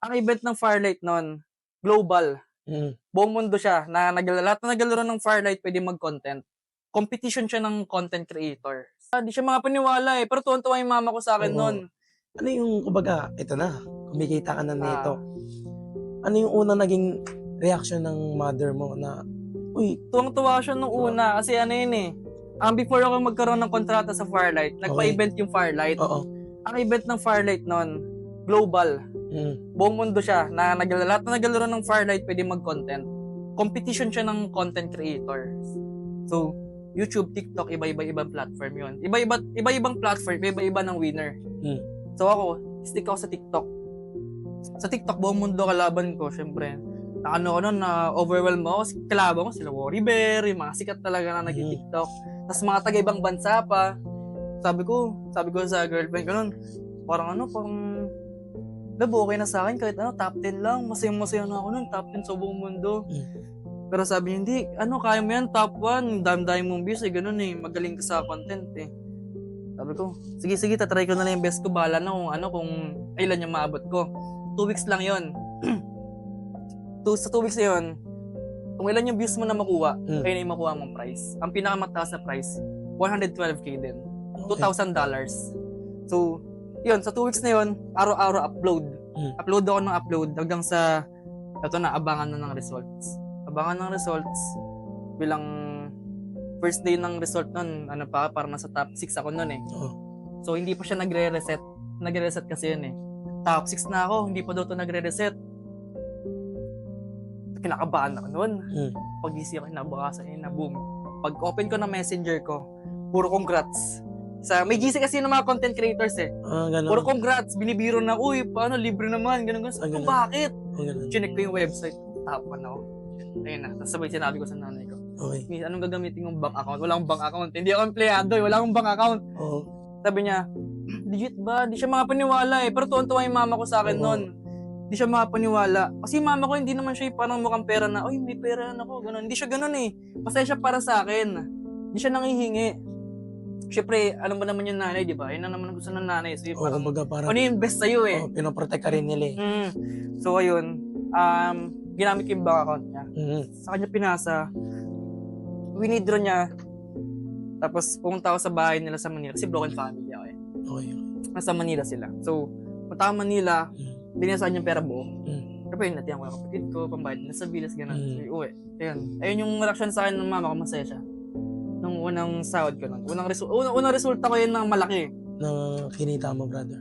Ang event ng Firelight nun, global. Buong mundo siya na lahat na naglalaro ng Firelight pwede mag-content. Competition siya ng content creator. Hindi siya makapaniwala pero tuwan-tuwa yung mama ko sa akin nun. Ano yung, kumbaga, ito na, kumikita ka na nito. Ano yung unang naging reaction ng mother mo na, uy, tuwang-tuwa siya nung una kasi ano yun before ako magkaroon ng kontrata sa Firelight, nagpa-event yung Firelight. Ang event ng Firelight nun, global. Buong mundo siya na lahat na naglalaro ng Firelight pwede mag-content. Competition siya ng content creators. So, YouTube, TikTok, iba-ibang platform yun. Iba-ibang platform, iba-iba ng winner. So ako, stick ako sa TikTok. Sa TikTok, buong mundo kalaban ko, syempre. Na-overwhelm ako. Kalaban ko sila Worry Bear, yung mga sikat talaga na nag-TikTok. Tapos mga taga-ibang bansa pa. Sabi ko sa girlfriend ko nun, parang okay na sa akin kahit top 10 lang. Masaya na ako nun, top 10 sa buong mundo. Pero sabi niya, hindi, kaya mo yan, top 1, dami mong views, ganun magaling ka sa content Sabi ko, sige, tatry ko na lang yung best ko, bahala na kung ilan yung maabot ko. 2 weeks lang yon. Sa 2 weeks na yun, kung ilan yung views mo na makuha, ayun yung makuha mong price. Ang pinakamataas na price, $112K din. $2,000. So, yun, sa 2 weeks na yun, araw-araw upload. Upload ako ng upload hanggang sa, ito na, abangan na ng results. Bilang first day ng result nun, parang nasa top 6 ako nun So, hindi pa siya nagre-reset. Nagre-reset kasi yun Top 6 na ako, hindi pa daw ito nagre-reset. Kinakabahan ako nun. Pag-isi ako, kinabukasan na boom. Pag-open ko ng messenger ko, puro congrats. May GC kasi ng mga content creators Puro congrats, binibiro na, uy, paano, libre naman, ganun. Sabi ko, bakit? Chinek ko yung website, top 1 ako. Ayun na, tapos sabay sinabi ko sa nanay ko. Miss, anong gagamitin yung bank account? Wala akong bank account. Hindi ako empleyado wala akong bank account. Sabi niya, legit ba? Di siya makapaniwala Pero tuwan-tuwa yung mama ko sa akin nun. Di siya makapaniwala. Kasi yung mama ko, hindi naman siya parang mukhang pera na, uy, may pera na ako, ganun. Hindi siya ganun Basta siya para sa akin. Hindi siya nangihingi. Siyempre, alam mo naman yung nanay, di ba? Yun na naman gusto ng nanay. So, parang yung best sa'yo pinoprotect ka rin nila So, ayun. Ginamit ko yung bank account niya. Sa kanya pinasa. Winidraw niya. Tapos, pumunta ako sa bahay nila sa Manila. Kasi broken family ako Nasa Manila sila. So, punta ako Manila. Binasaan yung pera buo. Pero yun, natiyan ko yung kapatid ko, pambayad na sa bilas, gano'n. So, uwi. Ayun yung reaction sa akin ng mama ko, masaya siya. Nung unang sahod ko nun. Unang resulta ko yun ng malaki. Na kinita mo, brother.